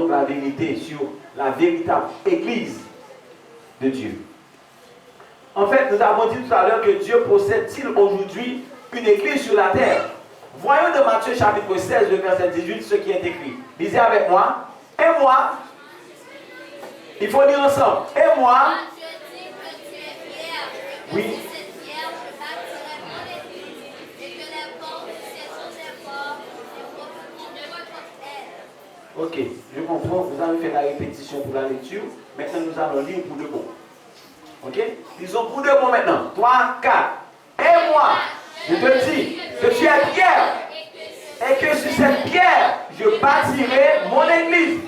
donc la vérité sur la véritable Église de Dieu. En fait, nous avons dit tout à l'heure que Dieu possède-t-il aujourd'hui une Église sur la terre? Voyons de Matthieu chapitre 16, le verset 18, ce qui est écrit. Lisez avec moi. Et moi, il faut lire ensemble. Et moi, oui. Ok, je comprends, vous avez fait la répétition pour la lecture. Maintenant, nous allons lire pour de bon. Ok? Disons pour de bon maintenant. 3, 4. Et moi, je te dis que tu es Pierre. Et que sur cette pierre, je bâtirai mon église.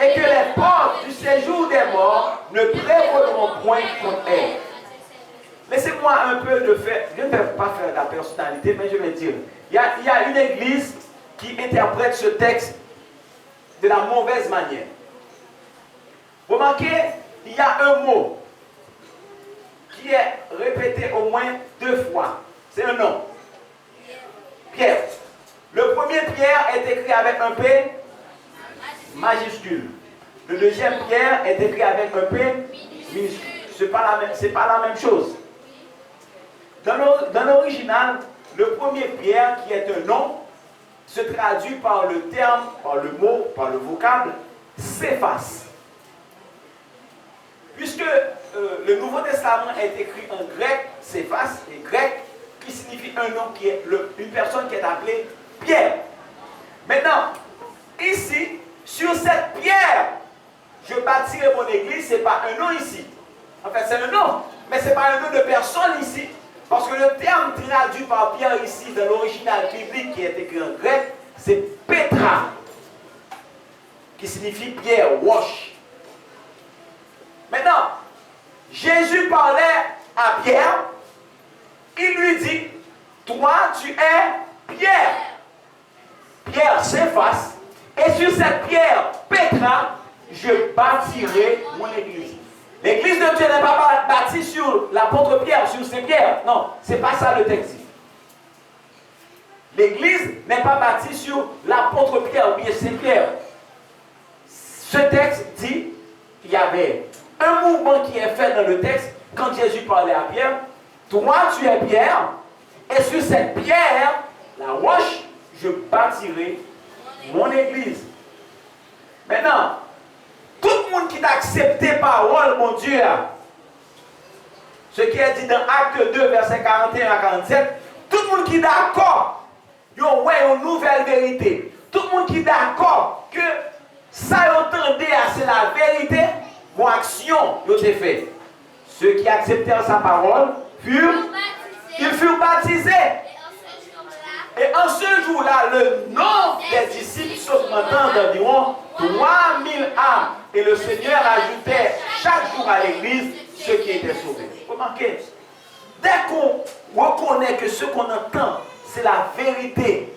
Et que les portes du séjour des morts ne prévaudront point contre elle. Laissez-moi un peu de faire. Je ne vais pas faire la personnalité, mais je vais dire. Il y a une église qui interprète ce texte de la mauvaise manière. Remarquez, il y a un mot qui est répété au moins 2 fois. C'est un nom. Pierre. Le premier Pierre est écrit avec un P majuscule. Le deuxième Pierre est écrit avec un P minuscule. Ce n'est pas la même chose. Dans l'original, le premier Pierre, qui est un nom, se traduit par le terme, par le mot, par le vocable, Céphas. Puisque le Nouveau Testament est écrit en grec, Céphas, et grec, qui signifie un nom, qui est une personne qui est appelée Pierre. Maintenant, ici, sur cette pierre, je bâtirai mon église, ce n'est pas un nom ici. En fait, c'est un nom, mais ce n'est pas un nom de personne ici. Parce que le terme traduit par Pierre ici, dans l'original biblique qui est écrit en grec, c'est Petra, qui signifie pierre, wash. Maintenant, Jésus parlait à Pierre, il lui dit, toi tu es Pierre. Pierre s'efface, et sur cette pierre, Petra, je bâtirai mon église. L'église de Dieu n'est pas bâtie sur l'apôtre Pierre, sur ses pierres. Non, ce n'est pas ça le texte dit. L'église n'est pas bâtie sur l'apôtre Pierre ou bien ses pierres. Ce texte dit, il y avait un mouvement qui est fait dans le texte quand Jésus parlait à Pierre. Toi, tu es Pierre, et sur cette pierre, la roche, je bâtirai mon église. Maintenant, tout le monde qui t'a accepté parole, mon Dieu, ce qui est dit dans Acte 2, verset 41 à 47, tout le monde qui est d'accord, il y a une nouvelle vérité. Tout le monde qui est d'accord que ça entendait, c'est la vérité, mon action, il a fait. Ceux qui acceptèrent sa parole furent baptisés. Et en ce jour-là, le nombre des disciples s'augmentant d'environ 3000 âmes. Et le Seigneur ajoutait chaque jour à l'église ceux qui étaient sauvés. Remarquez, dès qu'on reconnaît que ce qu'on entend, c'est la vérité,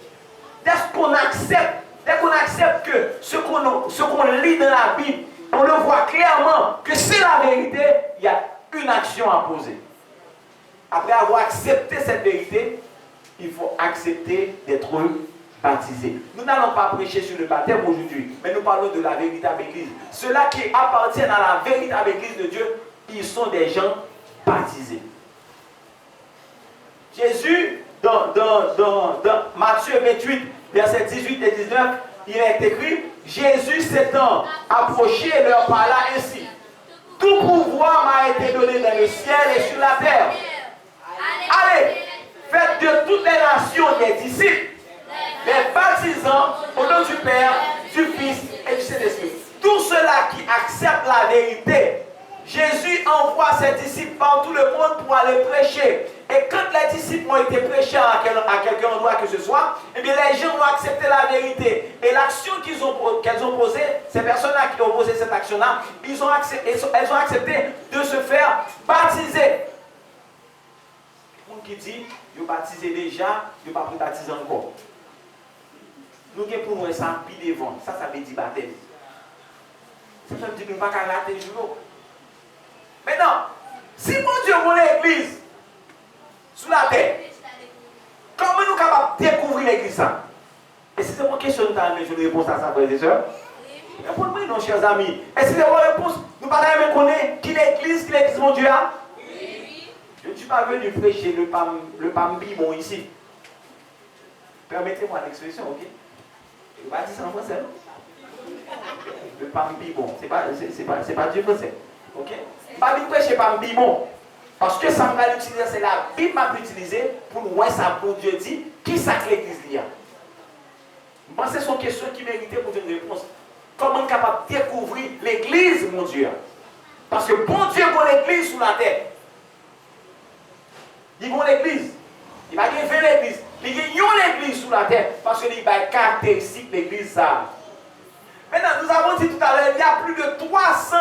dès qu'on accepte que ce qu'on lit dans la Bible, on le voit clairement que c'est la vérité, il y a une action à poser. Après avoir accepté cette vérité, il faut accepter d'être baptisé. Nous n'allons pas prêcher sur le baptême aujourd'hui, mais nous parlons de la véritable Église. Ceux-là qui appartiennent à la véritable Église de Dieu, ils sont des gens baptisés. Jésus, dans Matthieu 28, versets 18 et 19, il est écrit, Jésus s'étant approché leur parla ainsi. Tout pouvoir m'a été donné dans le ciel et sur la terre. Allez, faites de toutes les nations des disciples, les baptisant au nom du Père, du Fils et du Saint-Esprit. Tous ceux-là qui acceptent la vérité, Jésus envoie ses disciples par tout le monde pour aller prêcher. Et quand les disciples ont été prêchés à quelque endroit que ce soit, eh bien les gens ont accepté la vérité. Et l'action qu'elles ont posée, ces personnes-là qui ont posé cette action-là, elles ont accepté de se faire baptiser. Le monde qui dit, ils ont baptisé déjà, ils n'ont pas pu baptiser encore. Nous avons pour nous ça pile devant. Ça veut dire baptême. Ça veut dire que nous ne pouvons pas rater le jour. Maintenant, si mon Dieu voulait l'église sous la terre, comment nous sommes capables de découvrir l'église? Et si c'est mon question, je vais répondre à ça, frères et sœurs. Répondez-moi non, chers amis. Est-ce que c'est votre réponse? Nous ne parlons même connaître qui l'église mon Dieu a? Oui. Je ne suis pas venu prêcher le pambibon ici. Permettez-moi l'expression, ok? Je ne vais pas dire ça en français. Le pambibon, c'est pas du français. Ok? Je ne vais pas venir prêcher pambibon. Parce que ça va l'utiliser, c'est la Bible m'a utilisé pour nous voir ça pour Dieu dit qui ça que l'église y a. Je pense que ce sont des questions qui méritaient pour une réponse. Comment être capable de découvrir l'église, mon Dieu? Parce que bon Dieu a l'église sur la terre. Il a l'église. Il va y avoir l'église. Il y a l'église sur la terre. Parce qu'il y a des caractéristiques de l'église. Maintenant, nous avons dit tout à l'heure, il y a plus de 300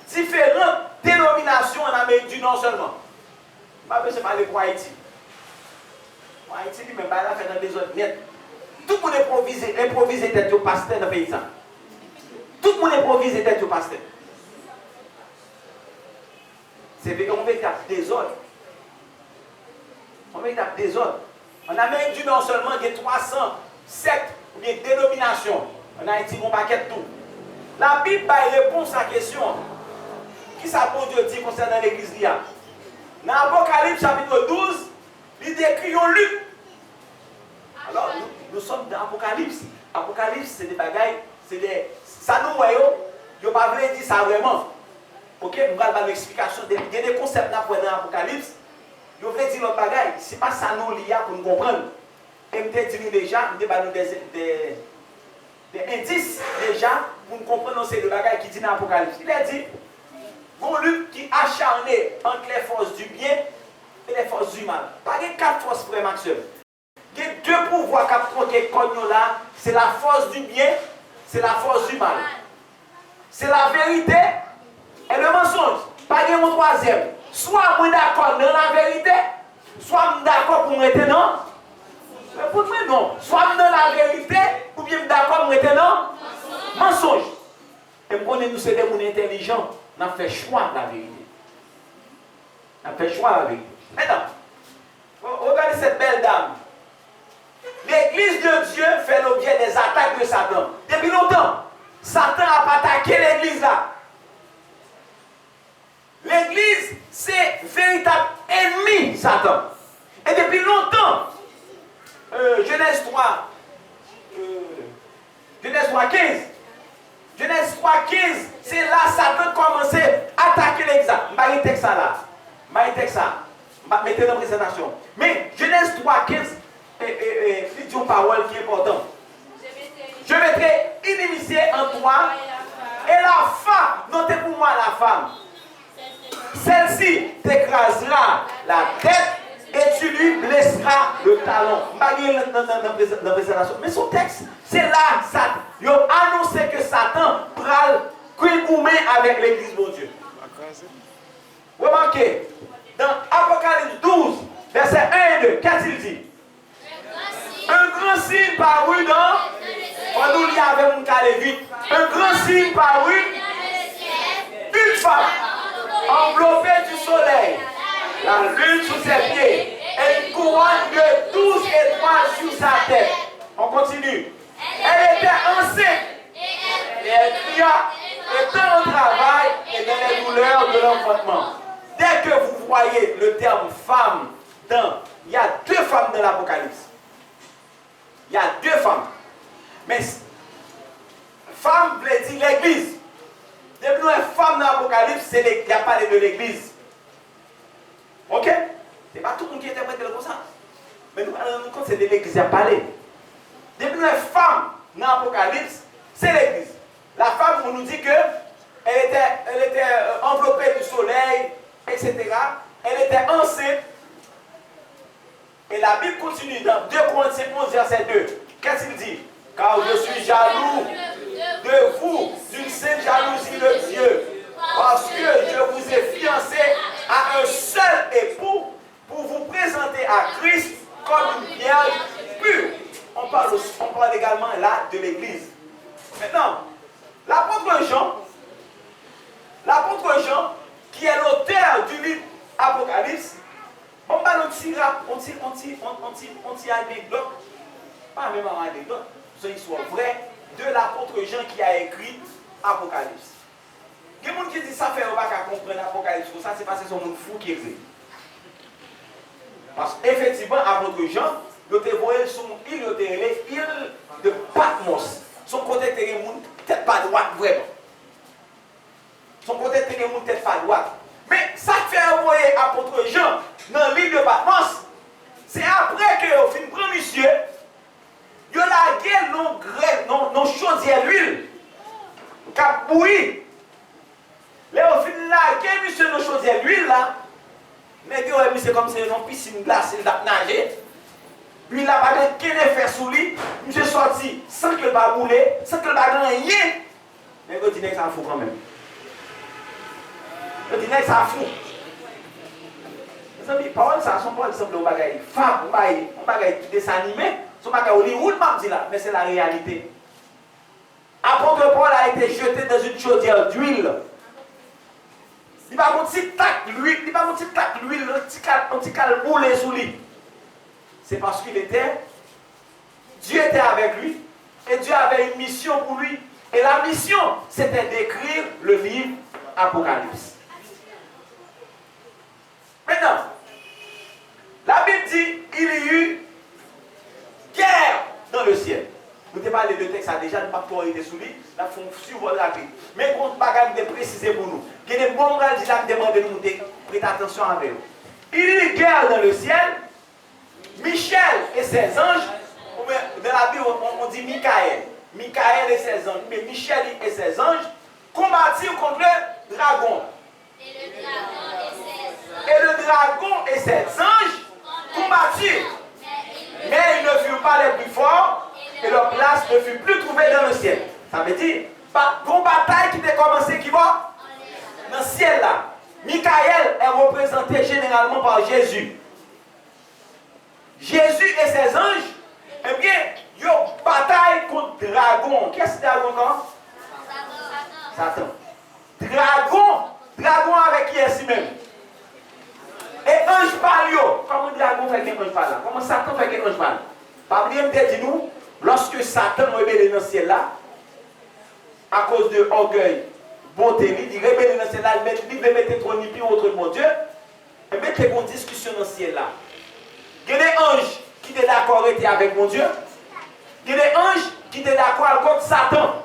différentes dénominations en Amérique du Nord seulement. Je ne vais pas parler pour Haïti. Pour Haïti, il même pas là faire dans des autres net. Tout le monde improvise d'être au pasteur dans le pays. Tout le monde improvise d'être au pasteur. C'est un véritable désordre. Un véritable désordre. En Amérique du Nord seulement, il y a 300 sectes ou bien dénominations. En Haïti, on paquet tout. La Bible répond à la question. Qui ça pour Dieu dit concernant l'église d'Ia? Dans l'Apocalypse chapitre 12, il décrit un Luc. Alors, nous sommes dans l'Apocalypse. L'Apocalypse, c'est des bagailles, c'est des. Ça nous voyons, il n'y a pas voulu dire ça vraiment. Ok, nous allons avoir l'explication. Il y a des concepts là pour dans l'Apocalypse. Il voulait dire l'autre bagaille. Ce n'est pas ça nous lié pour nous comprendre. Et nous dit déjà, nous avons des indices déjà pour nous comprendre ces deux bagailles qui dit dans l'Apocalypse. Il a dit. Bon Luc qui acharné entre les forces du bien et les forces du mal. Pas de 4 forces, frère Maxime. Il y a 2 pouvoirs qui sont là. C'est la force du bien, c'est la force du mal. C'est la vérité et le mensonge. Pas de mon troisième. Soit on est d'accord dans la vérité, soit on est d'accord pour m'arrêter non. Mais pour moi non. Soit on est dans la vérité, ou bien on est d'accord pour m'arrêter non. Mensonge. Et nous connaissons ces gens intelligents. On a fait choix de la vérité. On a fait choix de la vérité. Maintenant, regardez cette belle dame. L'église de Dieu fait l'objet des attaques de Satan. Depuis longtemps, Satan n'a pas attaqué l'église là. L'église, c'est véritable ennemi Satan. Et depuis longtemps, Genèse 3, 15. Genèse 3,15, c'est là Satan commençait à attaquer l'église. Je vais arrêter ça là. Je vais arrêter ça. Je vais mettre dans la présentation. Mais Genèse 3,15, il dit une parole qui est importante. Je mettrai inimitié en toi et la femme, notez pour moi la femme. Celle-ci t'écrasera la tête et tu lui blesseras le talon. Je vais lire dans la présentation. Mais son texte, c'est là, Satan. Il a annoncé que Satan pral couper avec l'église de Dieu. Remarquez, dans Apocalypse 12, verset 1 et 2, qu'est-ce qu'il dit? Un grand signe parut dans. On nous lit avec mon calé vite. Un grand signe parut. Une femme enveloppée du soleil, la lune sous ses pieds, et une couronne de 12 étoiles sur sa tête. On continue. Elle était enceinte et elle cria, étant au travail et dans les douleurs de l'enfantement. Dès que vous voyez le terme femme il y a 2 femmes dans l'Apocalypse. Il y a 2 femmes. Mais femme veut dire l'église. Depuis nous, une femme dans l'Apocalypse, il y a parlé de l'église. Ok? Ce n'est pas tout le monde qui interprète comme ça. Mais nous nous compte c'est de l'église qui a parlé. Depuis nous, une femme dans l'Apocalypse, c'est l'église. La femme, on nous dit qu'elle était enveloppée du soleil, etc. Elle était enceinte. Et la Bible continue dans 2 Corinthiens 11, verset 2. Qu'est-ce qu'il dit? Car je suis jaloux de vous, d'une sainte jalousie de Dieu. Parce que je vous ai fiancé à un seul époux pour vous présenter à Christ comme une vierge pure. On parle également là de l'église. Maintenant, l'apôtre Jean, qui est l'auteur du livre Apocalypse, on va nous tirer anecdote, pas même en anecdote, c'est une histoire vraie de l'apôtre Jean qui a écrit Apocalypse. Il y a des gens qui disent ça fait pas qu'à comprendre l'Apocalypse, ça c'est parce que c'est un monde fou qui écrit. Parce qu'effectivement, apôtre Jean, il était voyé sur une île, il était l'île de Patmos. Son côté était une tête pas droite, vraiment. Son côté était une tête pas droite. Mais ça fait envoyer apôtre Jean dans l'île de Patmos. C'est après que au fin prend monsieur, il a lagué nos chaudières d'huile. Cap bouilli. Là, au fin lagué monsieur nos chaudières d'huile là. Mais c'est comme si une piscine glacée, il a nagé. Puis il a pas de qu'un effet sous lui. Monsieur sorti sans que le bas boule, sans que le bas rien. Mais le dîner, ça fout quand même. Le dîner, ça fout. Mes amis, parole, ça sont pas exemple de bagaille fable, on bagaille qui dessin animé, son bagaille Hollywood, m'a dit là, mais c'est la réalité. Apôtre Paul a été jeté dans une chaudière d'huile. Il va un petit tac d'huile, il va un petit tac d'huile, un petit cal boulé sous lui. C'est parce qu'il était, Dieu était avec lui, et Dieu avait une mission pour lui. Et la mission, c'était d'écrire le livre Apocalypse. Maintenant, la Bible dit il y a eu guerre dans le ciel. Nous avons parlé de texte déjà, nous ne pouvons pas arrêter sous lui, nous avons survolé la Bible. Mais quand nous avons précisé pour nous, il y a des bons gens qui ont demandé de nous prêter attention avec eux. Il y a eu guerre dans le ciel. Michel et ses anges, dans la Bible on dit Michael. Michael et ses anges, mais Michel et ses anges combattirent contre le dragon. Et le dragon et ses anges combattirent. Mais ils ne furent pas les plus forts et leur place ne fut plus trouvée dans le ciel. Ça veut dire, une bataille qui était commencée qui va dans le ciel là. Michael est représenté généralement par Jésus. Jésus et ses anges, eh bien, ils ont bataille contre le dragon. Qu'est-ce que c'est le dragon? Satan. Dragon avec qui est si même? Et ange parle. Comment le dragon fait qu'un ange parle? Comment Satan fait qu'un ange parle? Pas oublier de dire nous, lorsque Satan rebelle dans le ciel là, à cause de orgueil, bonté, il dit rebelle dans le ciel là, il veut mettre trop ni plus autre de mon Dieu, et mettre une discussion dans le ciel là. Il y a des anges qui étaient d'accord avec mon Dieu. Il y a des anges qui étaient d'accord contre Satan.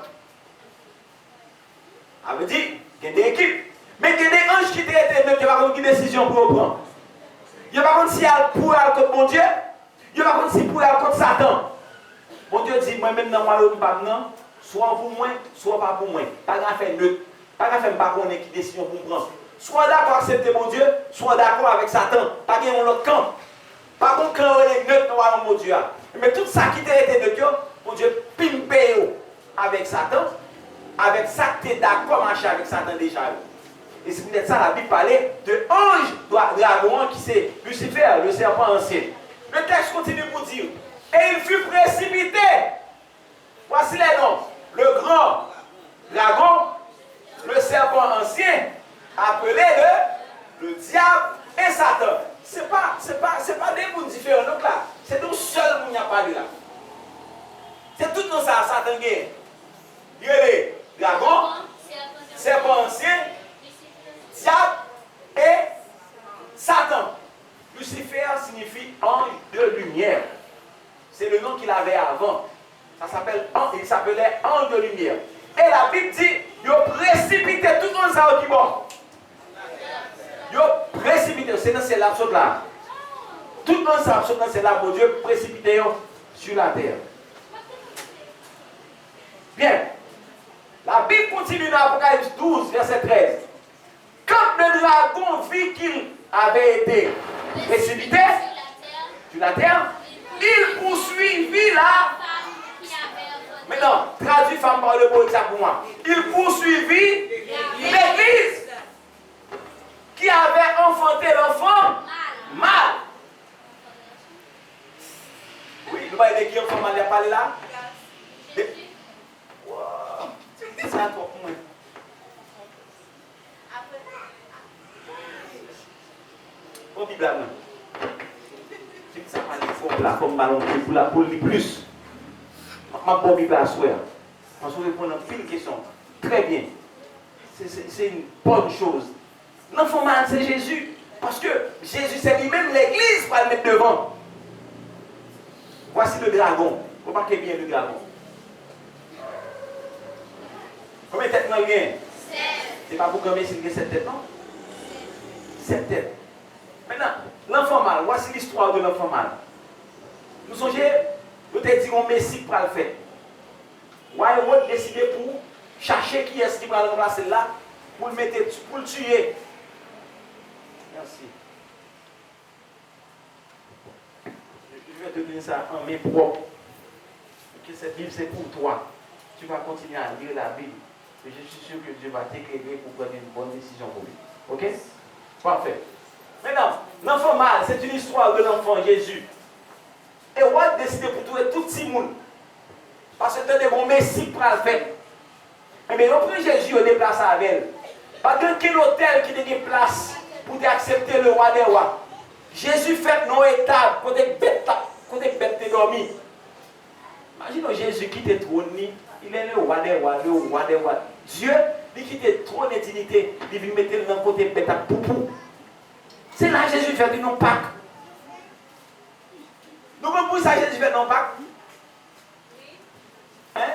Ça veut dire qu'il y a des équipes. Mais il y a des anges qui étaient qui n'ont pas une décision pour prendre. Il n'y a pas si elle pour aller contre mon Dieu. Il n'y a pas si pour aller contre Satan. Mon Dieu dit, moi-même dans moi, je ne pas non, soit pour moi, soit pas pour moi. Pas grave faire neutre. Pas grave faire pas connaître qui décision pour prendre. Soit d'accord accepter mon Dieu, soit d'accord avec Satan. Pas gagner l'autre camp. Par contre, quand on est neutre, mon Dieu. Mais tout ça qui était de Dieu, mon Dieu, pimpe avec Satan, avec ça, tu es d'accord marcher avec Satan déjà. Et c'est peut-être ça la Bible parlait de ange, dragon qui c'est Lucifer, le serpent ancien. Le texte continue pour dire, et il fut précipité. Voici les noms. Le grand dragon, le serpent ancien, appelé le diable et Satan. C'est pas des mondes différents. Donc là, c'est nous seuls qui n'y a pas de là. C'est tout nous ça, Satan gagne. Il y a les dragons, serpent ancien, diable et Satan. Lucifer signifie ange de lumière. C'est le nom qu'il avait avant. Il s'appelait ange de lumière. Et la Bible dit, il a précipité tout le monde ça au Kibon. Il a précipité, c'est dans cette lapsode là. Tout le monde s'absorbe dans cette lapsode, Dieu précipité sur la terre. Bien. La Bible continue dans Apocalypse 12, verset 13. Quand le dragon vit qu'il avait été précipité sur la terre, il poursuivit là. Maintenant, traduit femme par le mot exact pour moi. Il poursuivit l'église qui avait enfanté l'enfant mal. Oui, nous voyons qui enfant mal, il a parlé là. Wow. C'est ça pour moi. Au Bible là. C'est ça parle là comme ballon pour lire plus. Ma Bible là soir. On se répond à une question. Très bien. C'est une bonne chose. L'enfant mal, c'est Jésus. Parce que Jésus, c'est lui-même l'église pour le mettre devant. Voici le dragon. Remarquez bien le dragon. Combien de têtes il y a? 7. C'est pas pour combien s'il y a 7 têtes, non? 7 têtes. Maintenant, l'enfant mal, voici l'histoire de l'enfant mal. Nous songez, nous te dirons Messie pour le faire. Why décidé pour chercher qui est-ce qui va le remplacer là, pour le mettre, pour le tuer. Merci. Je vais te donner ça en main propre. Que cette Bible, c'est pour toi. Tu vas continuer à lire la Bible. Et je suis sûr que Dieu va t'éclairer pour prendre une bonne décision pour lui. Ok? Parfait. Maintenant, l'enfant mâle, c'est une histoire de l'enfant Jésus. Et on a décidé pour trouver tout le monde. Parce que tu as bon Messie pour le faire. Mais lorsque Jésus est déplacé avec elle, pas de quel hôtel qui te des place pour accepter le roi des rois. Jésus fait nos étapes, côté bête te dormi. Imagine Jésus qui te trône, il est le roi des rois, le roi des rois. Dieu, il quitte le trône et dignité, il vient mettre dans le côté bête à poupou. C'est là que Jésus fait du non Pâques. Nous même pour ça Jésus fait non Pâques. Hein?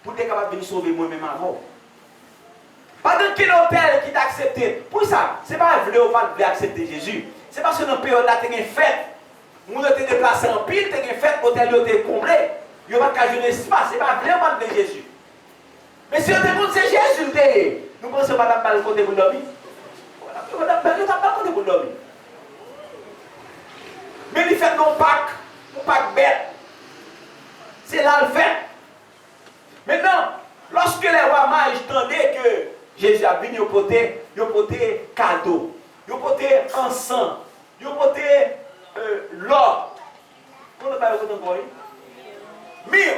Pour être capable de sauver moi-même à mort. Pas de quel hôtel qui t'a accepté. Pour ça, ce n'est pas vrai ou pas de accepter Jésus. C'est parce que dans la période là, tu as une fête. Nous avons été déplacés en pile, tu as une fête, l'hôtel a été comblé. Il n'y a pas de espace. Ce n'est pas vrai ou pas de Jésus. Mais si on te dit c'est Jésus, nous pensons pas dans le côté de l'homme. Nous ne sommes pas côté de l'homme. Mais il fait non Pâques bête. C'est là le fait. Maintenant, lorsque les rois mages tendaient que Jésus a venu au côté, il a porté cadeau, il a porté encens, il a porté l'or. Comment on parle de quoi? Mire.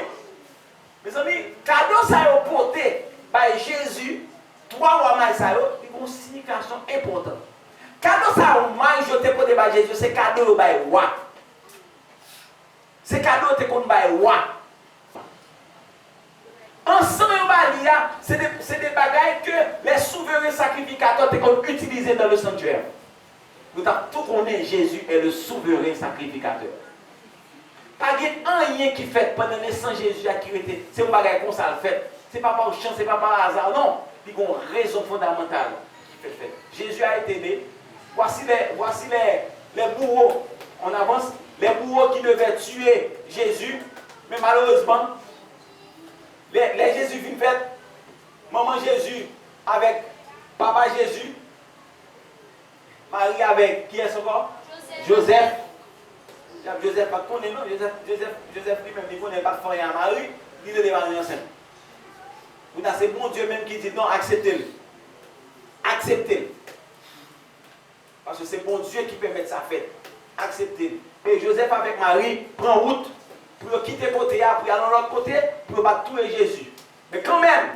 Mes amis, cadeau ça a porté par Jésus, trois rois mages ça a une signification importante. Cadeau ça a mage a porté par Jésus, c'est cadeau par le roi. C'est cadeau te contre par le roi. Ensemble, c'est des bagailles que les souverains sacrificateurs ont utilisés dans le sanctuaire. Nous avons tout connaît, Jésus est le souverain sacrificateur. Pas de rien qui fait pendant les 100 Jésus qui était. C'est un bagage comme ça le fait. Ce n'est pas par chance, ce n'est pas par hasard. Non, il y a une raison fondamentale qui fait. Jésus a été né. Voici les bourreaux. On avance. Les bourreaux qui devaient tuer Jésus. Mais malheureusement, les Jésus viennent faire maman Jésus avec papa Jésus, Marie avec qui est ce corps? Joseph. Joseph pas connaît non, Joseph lui-même il connaît pas de à Marie, il est Marie enceinte. C'est bon Dieu même qui dit non, acceptez-le. Acceptez-le. Parce que c'est bon Dieu qui permet ça faire. Acceptez-le. Et Joseph avec Marie prend route pour quitter le côté, pour aller de l'autre côté, pour battre tout Jésus. Mais quand même,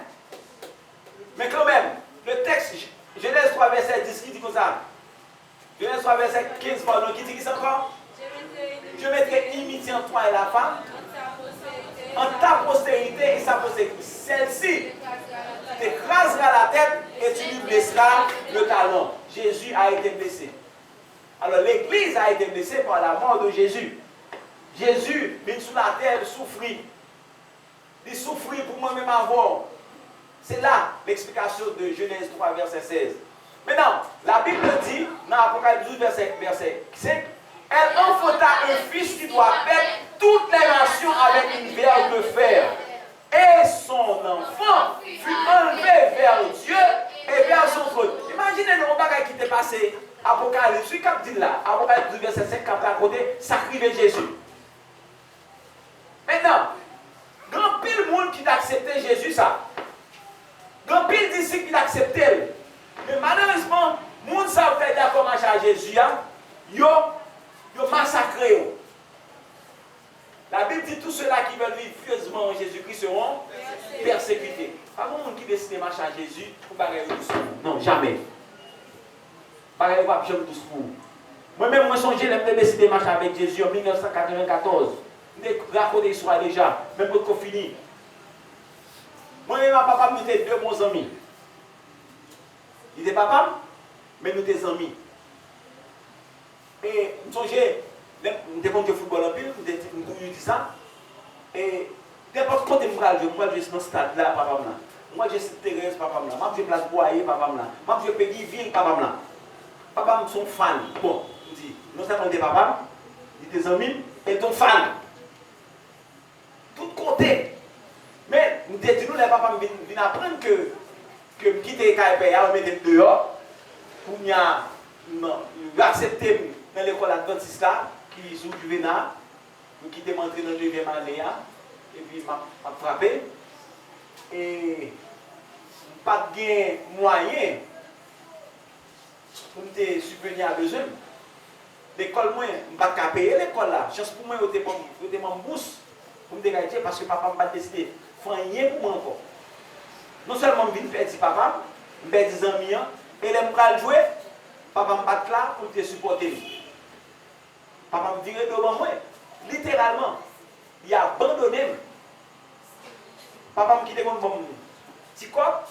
le texte, Genèse 3, verset 10, qui dit comme ça? Genèse 3, verset 15, pardon, qui dit qui c'est encore? Je mettrai inimitié en toi et la femme, en ta postérité et sa postérité. Celle-ci t'écrasera la tête et tu lui blesseras le talon. Jésus a été blessé. Alors l'église a été blessée par la mort de Jésus. Jésus, venu sur la terre, souffrit. Il souffrit pour moi-même avoir. C'est là l'explication de Genèse 3, verset 16. Maintenant, la Bible dit, dans Apocalypse 12, verset 5, elle enfanta un fils qui doit paître toutes les nations avec une verge de fer. Et son enfant fut enlevé vers Dieu et vers son trône. Imaginez le bagage qui t'est passé. Apocalypse, celui qui dit là, Apocalypse 12, verset 5, qui a raconté, sacrifier Jésus. Maintenant, grand pile monde qui t'a accepté Jésus, ça. Grand pile disciples qui t'a accepté. Mais malheureusement, les gens qui ont fait d'accord à Jésus, ils ont massacré. La Bible dit tous ceux-là qui veulent vivre fieusement en Jésus-Christ seront persécutés. Pas de monde qui décide de marcher à Jésus pour barrer tous pour vous. Non, jamais. Barrer pas jamais tous pour vous. Moi-même, moi, j'ai décidé de marcher avec Jésus en 1994. Je raconté l'histoire déjà, même quand on finit. Moi, Moi et ma papa, nous étions deux bons amis. Il était papa, mais nous étions amis. Et nous songeons, nous étions de football en pile, nous dit ça. Et n'importe quoi, moi je suis dans ce stade-là, papa. Moi je suis Thérèse, papa. Moi je place Boyer, papa. Moi je Peggy Ville, papa. Papa, nous sommes fans. Bon, nous dit, nous sommes des papas, des amis, et des fans. Tout côté. Mais nous disons, les papas viennent apprendre que quitter KPA, on met dehors, pour nous accepter dans l'école adventiste là, qui joue du Vénard, nous quitter m'entrer dans le 9e année, et puis m'a frappé. Et pas de moyen pour me subvenir à besoin. L'école, moi, je ne vais pas payer l'école là. Chance pour moi, je vais mon bourse pour me dégager parce que papa m'a décidé de faire rien pour moi encore. Non seulement je viens faire papa, je vais des amis, et je vais jouer, papa me bat là pour te supporter. Papa me virait devant moi, littéralement. Il a abandonné. Papa me quitte comme bon petit corps,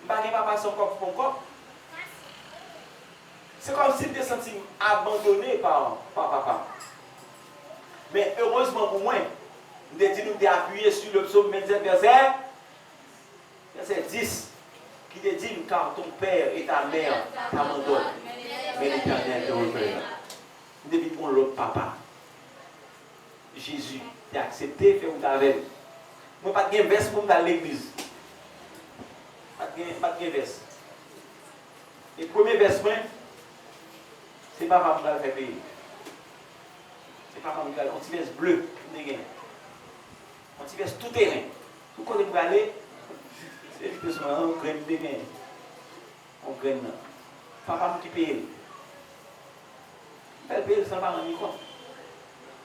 je ne vais pas passer son corps pour mon corps. C'est comme si je me sentais abandonné par papa. Mais heureusement pour moi, nous avons appuyé sur le psaume 27, verset 10, qui te dit car ton père et ta mère t'abandonnent, mais l'Éternel te repère. Nous devons prendre l'autre papa. Jésus t'a accepté, fait ou t'avais. Moi, pas de verse pour me à l'église. Pas de verse. Et le premier verse, c'est papa qui va faire payer. C'est papa qui va faire un petit verse bleu. Un petit verse tout terrain. Tout quand vous allez, c'est juste un grain de gain. Un grain. Papa qui paye. Il paye sans pas rendre compte.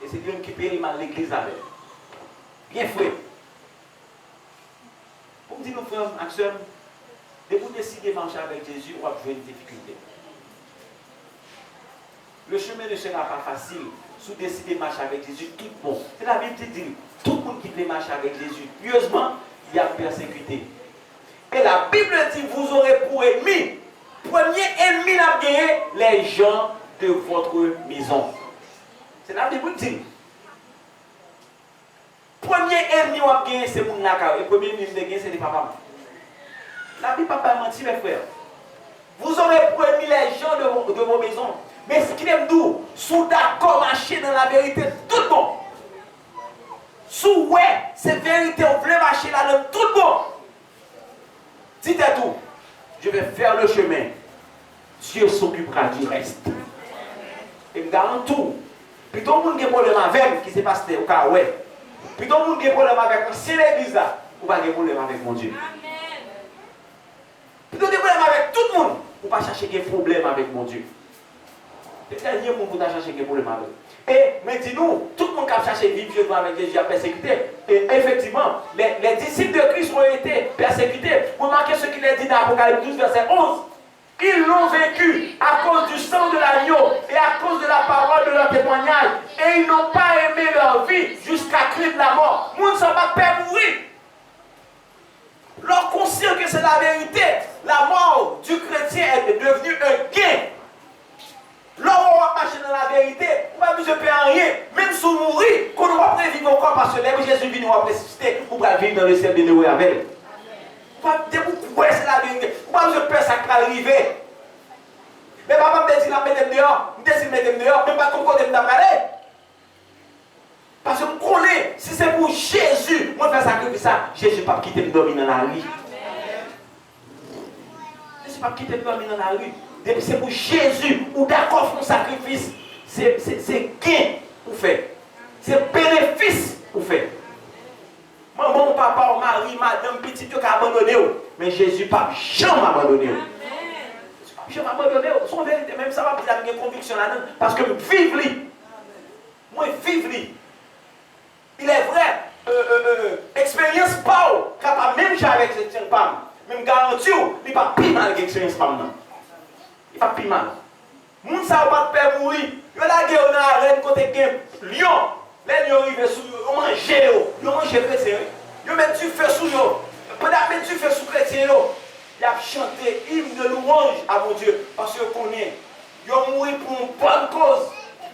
Et c'est lui qui paye mal l'église avec. Bien fait. Pour me dire, nos frères, acteurs, dès que vous décidez de marcher avec Jésus, vous avez une difficulté. Le chemin ne sera pas facile si vous décidez de marcher avec Jésus, tout bon. C'est la Bible qui dit, tout le monde qui veut marcher avec Jésus, pieusement, il y a persécuté. Et la Bible dit, vous aurez pour ennemi, premier ennemi à gagner, les gens de votre maison. C'est la Bible qui dit. Premier ennemi à gagner, c'est mon naka. Et premier ennemi à gagner, c'est les papas. La Bible n'a pas menti, mes frères. Vous aurez pour ennemi les gens de vos maisons. Mais ce qu'il aime d'où, sous d'accord marcher dans la vérité, tout bon. Sous ouais, c'est vérité, on veut marcher là-dedans, tout bon. Dites tout, je vais faire le chemin. Dieu s'occupera du reste. Et me garantis tout. Puis tout le monde qui a problème avec, qui s'est passé au cas ouais. Puis tout le monde qui a problème avec, si l'église là, vous n'avez pas de problème avec mon Dieu. Puis tout le monde qui a problème avec tout le monde, vous ne pas chercher des problèmes avec mon Dieu. C'est le dernier monde qui a cherché des problèmes avec. Et maintenant, tout le monde qui a cherché de vivre avec Jésus a persécuté. Et effectivement, les disciples de Christ ont été persécutés. Vous remarquez ce qu'il est dit dans Apocalypse 12, verset 11. Ils l'ont vécu à cause du sang de l'agneau et à cause de la parole de leur témoignage. Et ils n'ont pas aimé leur vie jusqu'à craindre la mort. Nous ne sommes pas peur mourir. Leur conscient que c'est la vérité, la mort du chrétien est devenue un gain. Lorsqu'on va marcher dans la vérité, on ne va plus se perdre rien. Même si on mourit, qu'on ne va pas vivre encore parce que là, Jésus vient nous ressusciter, on va vivre dans le ciel de Noé avec. Pourquoi c'est la vérité? Pourquoi je peux ça qui va arriver? Mais papa me dit, la mettez dehors, me dit, mettez dehors, même pas comme côté de m'aller. Parce que je connais, si c'est pour Jésus, moi je fais sacrifice ça, Jésus ne va pas quitter me dormir dans la rue. Jésus ne va pas quitter me dormir dans la rue. C'est pour Jésus, ou d'accord pour un sacrifice, c'est gain pour faire. C'est bénéfice pour faire. Maman, papa, mari, madame, petit, tu as abandonné. Mais Jésus n'a jamais abandonné. Je ne abandonné. Son vérité, même ça va vous une conviction là-dedans. Parce que vive lui. Moi, vive lui. Il est vrai. Expérience pas. Capable même j'ai avec cette femme. Même garantie, il n'est pas plus mal que l'expérience femme. Il n'est pas plus mal. Moun sa ou pas de père mourir. Il a la guerre dans l'arène côté lion. Les lions arrivent sous eux, ils mangent eux. Ils mangent chrétien. Ils mettent du feu sous eux. Pendant que Dieu fait sous chrétien, il a chanté hymne de louange à mon Dieu. Parce que connaît, ils ont mouru pour une bonne cause.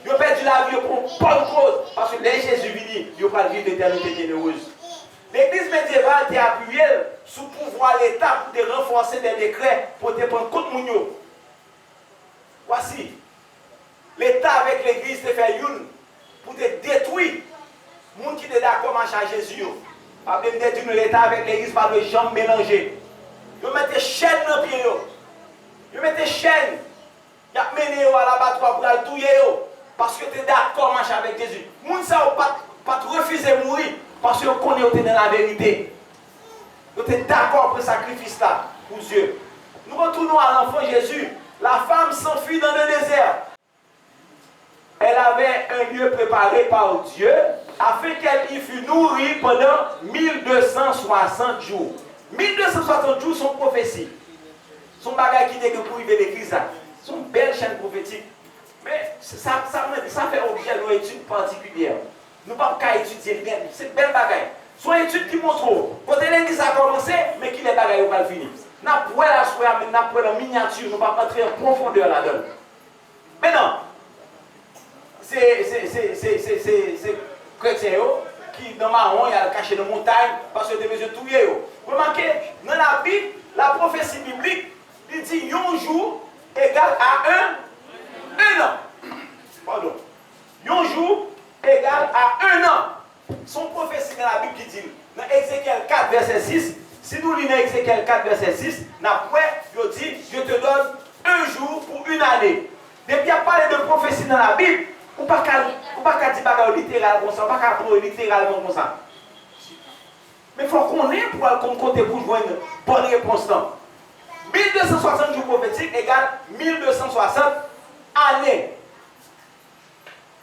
Ils ont perdu la vie pour une bonne cause. Parce que les Jésus vini, ils ont pas vivre d'éternité bienheureuse. L'église médiévale était appuyée sous pouvoir l'État pour te renforcer des décrets pour te prendre compte de nous. Voici. L'État avec l'église te fait une pour te détruire. Les gens qui sont d'accord marcher à Jésus. Pas de détruire l'État avec l'église par de jambes mélangées. Ils mettent des chaînes dans le pied. Ils mettent des chaînes. Ils mené à l'abattoir pour le tuer. Parce que tu es d'accord marcher avec Jésus. Les gens ne pas refuser de mourir parce que vous connaissez dans la vérité. Vous êtes d'accord pour le sacrifice là, pour Dieu. Nous retournons à l'enfant Jésus. La femme s'enfuit dans le désert. Elle avait un lieu préparé par Dieu afin qu'elle y fût nourrie pendant 1260 jours. 1260 jours sont prophéties. Son bagage qui n'est que pour vivre l'église. C'est une belle chaîne prophétique. Mais ça fait objet d'une étude particulière. Nous ne pouvons pas étudier bien. C'est une belle bagaille. Soit une étude qui montre quand l'église a commencé, mais qui les bagailles n'ont pas fini. Nous avons la miniature, nous ne pouvons pas entrer en profondeur là-dedans. Maintenant, c'est chrétiens qui, dans marron, il y a caché dans la montagne parce que des mesures touillées. Remarquez, dans la Bible, la prophétie biblique, il dit un jour égale à un an. Pardon. Un jour égale à un an. Son prophétie dans la Bible qui dit, dans Ézéchiel 4, verset 6, si nous lisons Ézéchiel 4, verset 6, après, il dit, je te donne un jour pour une année. Depuis qu'il y a parlé de prophétie dans la Bible, on ne peut pas dire littéralement comme ça, on ne peut pas prendre littéralement comme ça. Mais il faut qu'on ait pour compter pour jouer une bonne réponse. 1260 jours prophétiques égale 1260 années.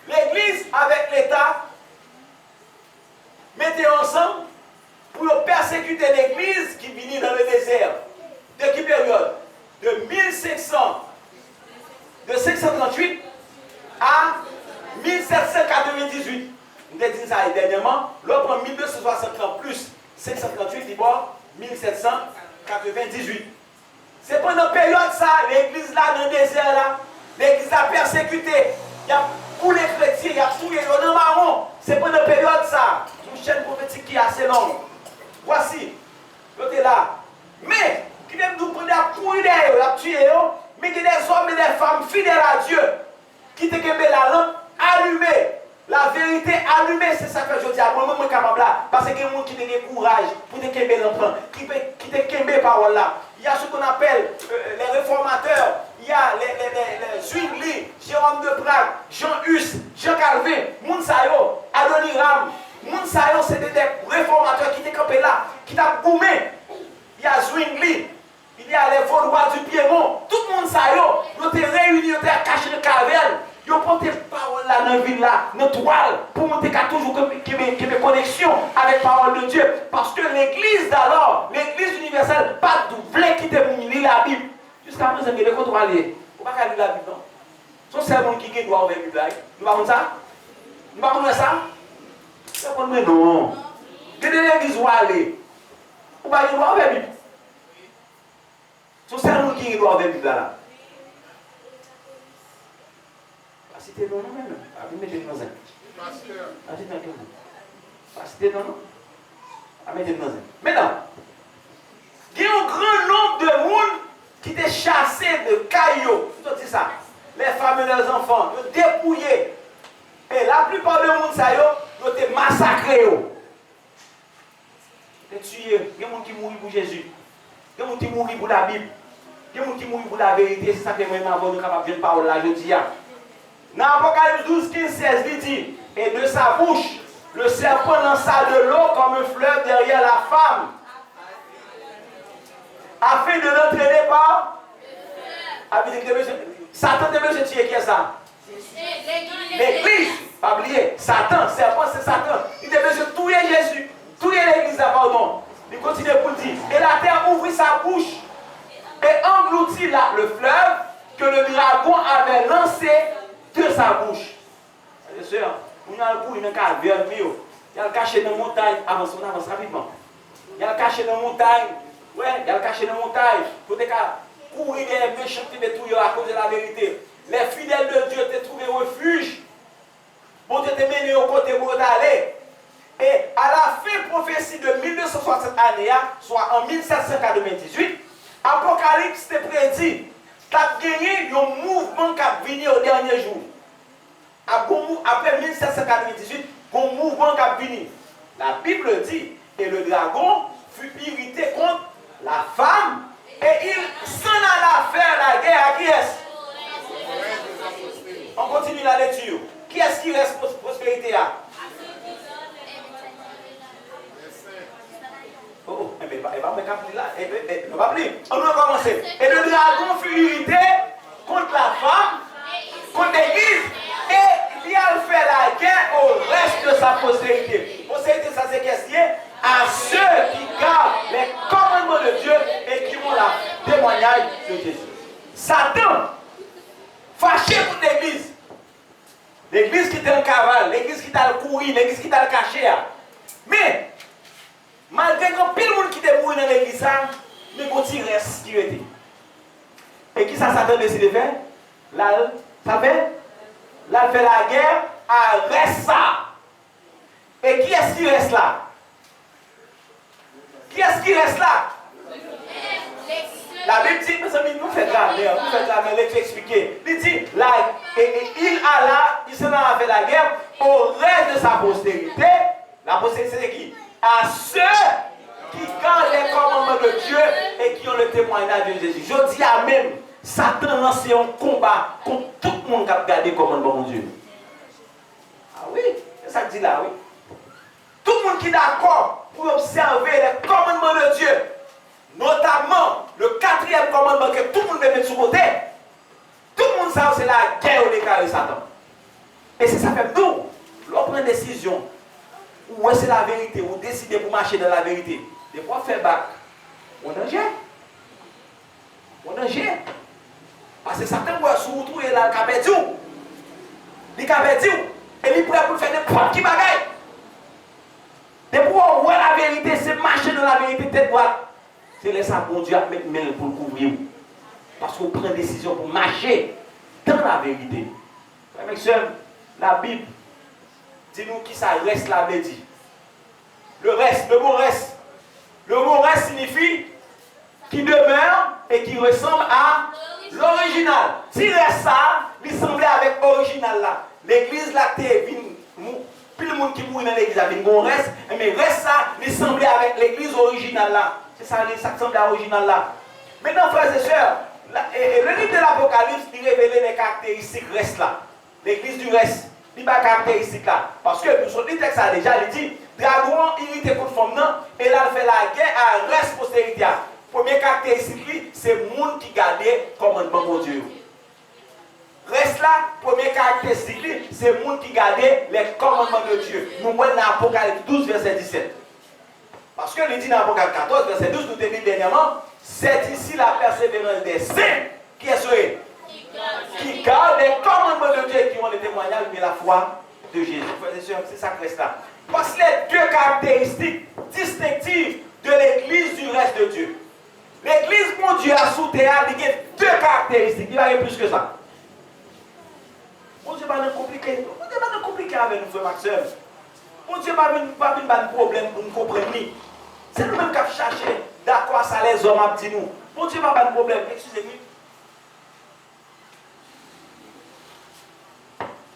L'Église avec l'État mettaient ensemble pour persécuter l'Église qui venait dans le désert. De quelle période? De 538 à 1798. Nous avons dit ça dernièrement. L'autre en 1260 plus 538, il va 1798. C'est pendant la période ça, l'église là dans le désert là, l'église a persécuté. Il y a pour les chrétiens, il y a tout les gens marron. C'est pendant la période ça. Une chaîne prophétique qui est assez longue. Voici, côté là. Mais, qui aime nous prendre à courir derrière, à tuer, mais qui des hommes et des femmes fidèles à Dieu, qui te gardent la lampe allumée. La vérité allumée, c'est ça que je dis à moi, moi, capable là. Parce qu'il y a des gens qui ont le courage pour te gagner l'enfant, qui te gagner la parole là. Il y a ce qu'on appelle les réformateurs, il y a les Zwingli, Jérôme de Prague, Jean Hus, Jean Calvin, Mounsayo, Adoniram. Mounsayo, c'est des réformateurs qui étaient campés là, qui t'ont boumé. Il y a Zwingli, il y a les Vaudois du Piémont, tout le monde ça, ils ont été réunis, ils ont été cachés dans la caverne. Ils ont porté parole là dans la ville là, dans la toile, pour monter toujours une connexion avec la parole de Dieu. Parce que l'église d'alors, l'église universelle, pas de voulait quitter pour lire la Bible. Jusqu'à présent, il y a des comptes à lire. On ne peut pas lire la Bible, non? Son sermon qui doit ouvrir la Bible. Nous ne pouvons pas ça? Nous ne pouvons pas ça? Ça ne peut pas non. Il y a des églises où aller. On va ouvrir la Bible. Son sermon qui doit ouvrir la Bible là. C'était non, non, même. Mettez dans un. C'était non, non. Mettez dans un. Maintenant, il y a un grand nombre de monde qui étaient chassés de cailloux. Tu dis ça. Les femmes et les enfants, ils étaient dépouillés. Et la plupart des gens, ils étaient massacrés. Ils étaient tués. Il y a des gens qui mourent pour Jésus. Il y a des gens qui mourent pour la Bible. Il y a des gens qui mourent pour la vérité. C'est ça que moi, je suis capable de dire parole là, je dis. Dans Apocalypse 12, 15, 16, il dit, et de sa bouche, le serpent lança de l'eau comme un fleuve derrière la femme, afin de l'entraîner par. Satan devait se tuer, qui est ça? L'église. Pas oublier, Satan, serpent, c'est Satan. Il devait se tuer Jésus, tuer l'église, pardon. Il continue pour dire, et la terre ouvrit sa bouche et engloutit le fleuve que le dragon avait lancé de sa bouche. Bien sûr, on a le coup, il y a un caverne, il y a le caché dans la montagne, avance rapidement. Il y a caché dans la montagne. Ouais, il y a caché dans la montagne. Pour des cas, courir les méchants qui détruisent à cause de la vérité. Les fidèles de Dieu t'ont trouvé refuge. Bon Dieu t'a mené au côté pour t'aller. Et à la fin prophétie de 1260 années, soit en 1798, Apocalypse te prédit tu as gagné un mouvement qui a venu au dernier jour. Après 1798, un mouvement qui a venu. La Bible dit, et le dragon fut irrité contre la femme, et il s'en alla faire la guerre à qui est-ce? On continue la lecture. Qui est-ce qui reste prospérité là? Oh, mais il va me capter là. On va commencer. Et le dragon fut irrité contre la femme, contre l'église, et il a fait la guerre au reste de sa postérité. Postérité, ça c'est qu'est-ce qui est? À ceux qui gardent les commandements de Dieu et qui ont le témoignage de Jésus. Satan, fâché contre l'église. L'église qui était en cavale, l'église qui t'a le courir, l'église qui t'a le caché. Mais, malgré que pile monde qui était mort dans l'église, mais qu'on reste qui était. Et qui ça Satan décide de faire? Là, ça fait? Là, il fait la guerre à reste ça. Et qui est-ce qui reste là? Qui est-ce qui reste là? La Bible dit, mes amis, nous faisons grammaire, laissez expliquer. Il dit, là, il alla, il s'en a fait la guerre au reste de sa postérité. La postérité, c'est qui? À ceux qui gardent les commandements de Dieu et qui ont le témoignage de Jésus. Je dis à même, Satan lance un combat contre tout le monde qui a gardé les commandements de Dieu. Ah oui, c'est ça que dit là, oui. Tout le monde qui est d'accord pour observer les commandements de Dieu, notamment le 4e commandement que tout le monde veut mettre sur côté, tout le monde sait c'est la guerre au déclaré Satan. Et c'est ça fait nous, l'on prend une décision, ou c'est la vérité, ou décider pour marcher dans la vérité. Des fois, faire bac, on danger. On danger. Parce que Satan va se retrouver là, il a perdu. Il a perdu. Et il est prêt pour faire n'importe qui bagaille. De pouvoir voir la vérité, c'est marcher dans la vérité tête droite. C'est laisser bon Dieu mettre main pour le couvrir. Parce qu'on prend une décision pour marcher dans la vérité. Frères et sœurs, la Bible, dis-nous qui ça reste là, dit. Le reste, le mot reste. Le mot reste signifie qui demeure et qui ressemble à l'original. Si reste ça, il semblait avec l'original là. L'église là, puis le monde qui mourit dans l'église avec un reste, mais reste ça, il semblait avec l'église originale là. C'est ça, ça semble à l'original là. Maintenant, frères et sœurs, le livre de l'Apocalypse, il révèle les caractéristiques reste là. L'église du reste, il n'y a pas de caractéristiques là. Parce que nous sommes dit texte ça déjà, il dit, dragon irrité contre femme non, et là il fait la guerre à reste postérité. Première caractéristique, c'est le monde qui gardait commandement de Dieu. Reste là, première caractéristique, c'est le monde qui gardait les commandements de Dieu. Nous voyons dans Apocalypse 12, verset 17. Parce que il dit dans Apocalypse 14, verset 12, nous avons dit dernièrement, c'est ici la persévérance des saints qui est souhaitée. Qui gardent les commandements de Dieu qui ont le témoignage de la foi de Jésus. C'est ça qui reste là. Parce que les deux caractéristiques distinctives de l'église du reste de Dieu. L'église, mon Dieu, à sous terre, il y a deux caractéristiques. Il n'y a rien plus que ça. Mon Dieu, pas de compliqué. Mon Dieu, pas de compliqué avec nous, frère Maxime. Mon Dieu, pas de problème pour nous comprendre. C'est nous-mêmes qui avons cherché d'accord ça les hommes à dire nous. Mon Dieu, pas de problème. Excusez-moi.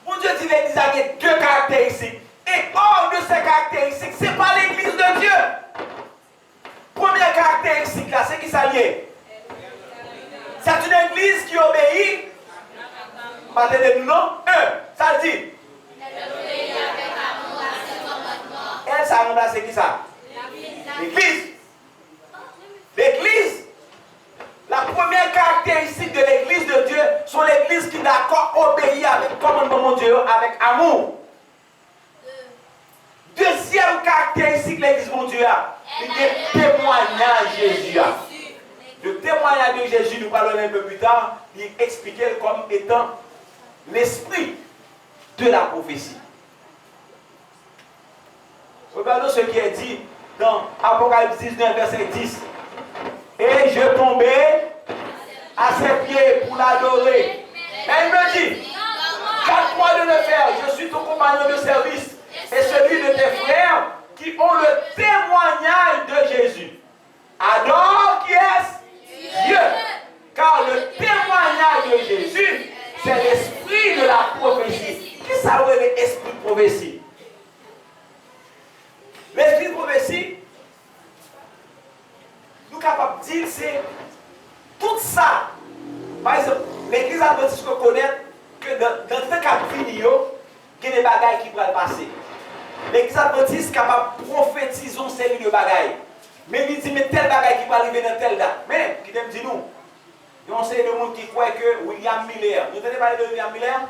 Mon Dieu dit l'église a deux caractéristiques. Et hors de ces caractéristiques, ce n'est pas l'église de Dieu. Première caractéristique là, c'est qui ça lié? C'est une église qui obéit. Partez de nous, non? Ça dit. Elle, ça remplace qui ça? L'église. L'église. La première caractéristique de l'église de Dieu, sont l'église qui d'accord obéit avec le commandement de Dieu, avec amour. Deuxième caractéristique de l'église de Dieu, c'est le témoignage de Jésus. Le témoignage de Jésus, nous parlons un peu plus tard, il expliquait comme étant l'esprit de la prophétie. Regardons ce qui est dit dans Apocalypse 19, verset 10. Et je tombais à ses pieds pour l'adorer. Mais il me dit, garde-moi de le faire, je suis ton compagnon de service et celui de tes frères qui ont le témoignage de Jésus. Adore qui est Dieu. Car le témoignage de Jésus, c'est l'esprit de la prophétie. Qu'est-ce que ça veut dire l'esprit de prophétie? L'esprit de prophétie, nous sommes capables de dire, c'est tout ça. Par exemple, l'église adventiste reconnaît que dans le temps qui vient, il y a des bagailles qui vont passer. L'église adventiste est capable de prophétiser une série de bagailles. Mais il dit, mais tel bagaille qui va arriver dans telle date. Mais, qui t'aime dit nous? Il y a un série de monde qui croit que William Miller, vous entendez parler de William Miller?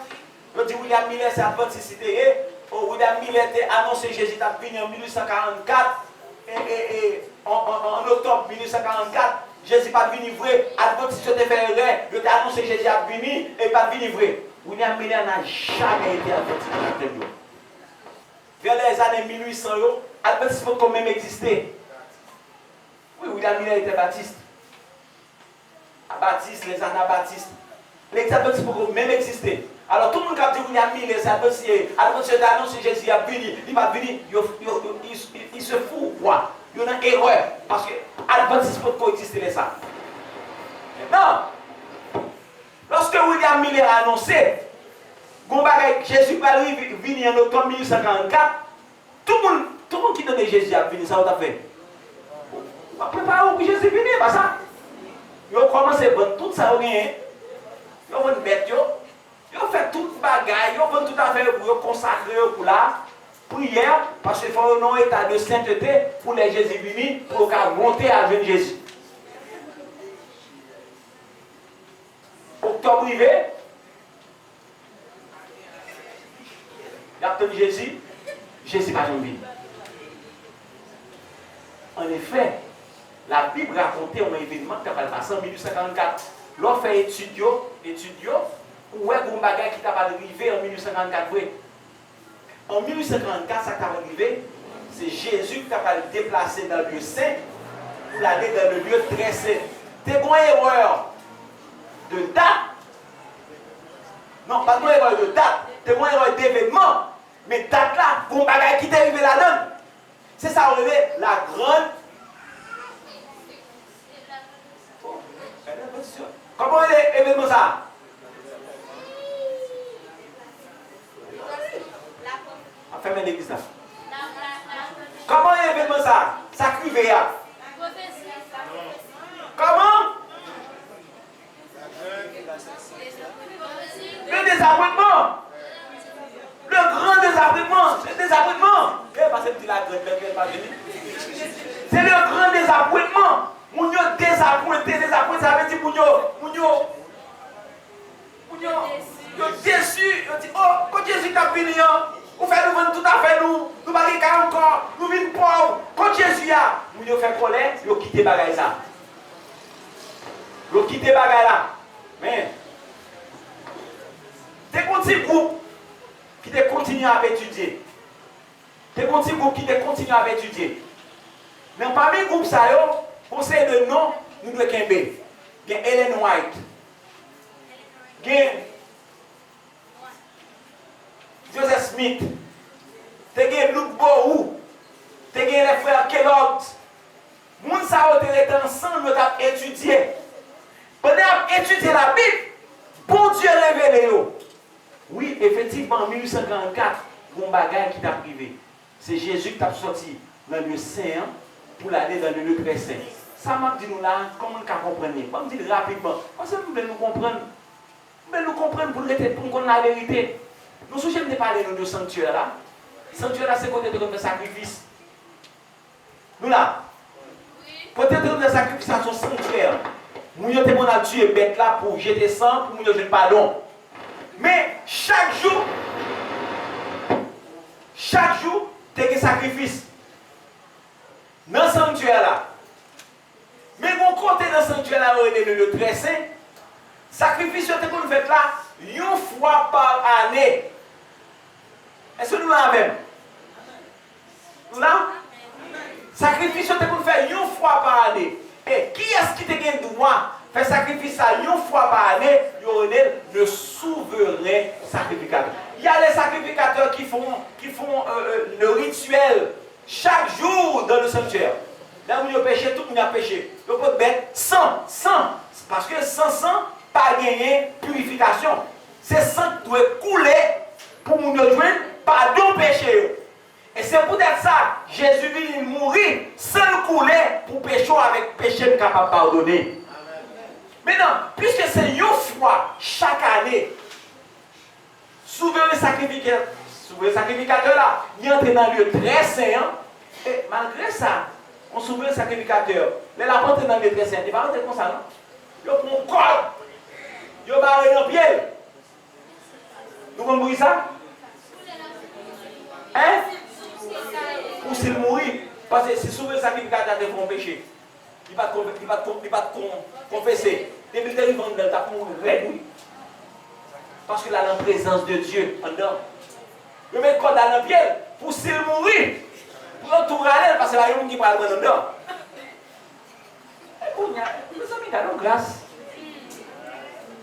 Je dis William Miller, c'est adventiste. William Miller a annoncé Jésus a fini en 1844 et en octobre 1844, Jésus n'est pas venu vrai. Adventiste a fait erreur, il a annoncé Jésus a fini et pas venu vrai. William Miller n'a jamais été adventiste. Vers les années 1800, Adventiste peut quand même exister. Oui, William Miller était baptiste. Baptiste, les anabaptistes. Les adventistes peuvent même exister. Alors tout le monde qui a dit William Miller, les adventistes a annoncé Jésus a venu, il va venir, il se fout quoi? Il y a une erreur. Parce que adventistes peuvent coexister les ça. Maintenant, lorsque William Miller a annoncé Jésus va venir en octobre 1844, tout le monde qui donne Jésus a venu, ça va fait. On va préparer pour Jésus venir, pas ça. Ils ont commencé à vendre tout ça, ils ont vendu bête, ils ont fait toute bagaille, ils ont vendu tout à fait pour consacrer pour la prière, parce qu'il faut un état de sainteté pour les Jésus venir, pour monter à jeune Jésus. Octobre arrivé, il a obtenu Jésus, Jésus va jamais venir. En effet, la Bible racontait un événement qui a passé en 1844. L'on fait étudier, où est un bagage qui t'a arrivé en 1844. En 1844, ça t'a arrivé, c'est Jésus qui t'a déplacé dans le lieu saint pour aller dans le lieu très saint. T'es une erreur de date. Non, pas une erreur de date, t'es une erreur d'événement. Mais date là, un bagage qui t'est arrivé là-dedans. C'est ça, on est la grande. Comment est l'événement ça? On fait l'église là. Comment est l'événement ça? Ça crive là. Comment? Le désappointement. Le grand désappointement. C'est le désappointement. C'est le grand désappointement. Moun yo désappointé, ça veut dire moun yo déçu, yo dit oh, quand Jésus t'a venu, vous faites nous vendre tout à fait nous pas encore, nous venons pauvres. Quand Jésus a, moun yo fait colère, yo quitté bagaille ça. Yo quitté bagaille là. Mais t'es un petit groupe qui te continue à étudier. T'es un petit groupe qui te continue à étudier. Mais parmi les groupes ça yo, conseil de nom, nous devons kembe. Il y a Ellen White. Il y a Joseph Smith. Il y a Luke Boru. Il y a les frères Kellogg's. Moun sa ont été ensemble, nous avons étudié. Pendant étudier la Bible, bon Dieu révélé. Oui, effectivement, en 1844, il y a un bagage qui t'a privé. C'est Jésus qui t'a sorti dans le Saint pour aller dans le lieu très saint. Ça m'a dit nous là, comment on comprendre? Je me dis rapidement, parce que nous devons comprendre. Nous devons comprendre pour comprendre la vérité. Nous sommes de parler de sanctuaire là. Sanctuaire là, c'est côté de notre sacrifice. Nous là, côté de notre sacrifice, c'est son sanctuaire. Nous avons tué bête là pour jeter sang, pour nous jeter pardon. Mais chaque jour, tu as un sacrifice. Dans le sanctuaire là. Mais mon côté dans le sanctuaire là, le très saint, sacrifice que vous faites là, une fois par année. Est-ce que nous l'avons? Nous l'avons? Sacrifice, c'est pour faire une fois par année. Et qui est-ce qui te gagne droit faire sacrifice ça une fois par année? Il y a le souverain sacrificateur. Il y a les sacrificateurs qui font le rituel chaque jour dans le sanctuaire. Là où il y a péché, tout le monde a péché. Il peut mettre 100. Parce que sans sang, pas gagner purification. C'est sang qui doit couler pour nous joindre pardon péché. Et c'est peut-être ça, Jésus vient mourir sans couler pour pécher avec péché capable de pardonner. Maintenant, puisque c'est une fois chaque année, souverain sacrificateur là, il entre dans le lieu très saint. Et malgré ça, on souverain sacrificateur, les la rentre dans le lieu très saint, il va rentrer comme ça, non? Il prend un col, il va aller en pied. Vous comprenez ça? Hein? Pour s'il mourir, parce que si souverain sacrificateur fait un péché, il va te confesser. Depuis que tu vas dans pour mourir. Parce qu'il a la présence de Dieu en dedans. Il met le corps dans le pied pour s'il mourir. Pour tout râler parce qu'il y a un monde qui parle en dedans. Mes amis, gardons grâce.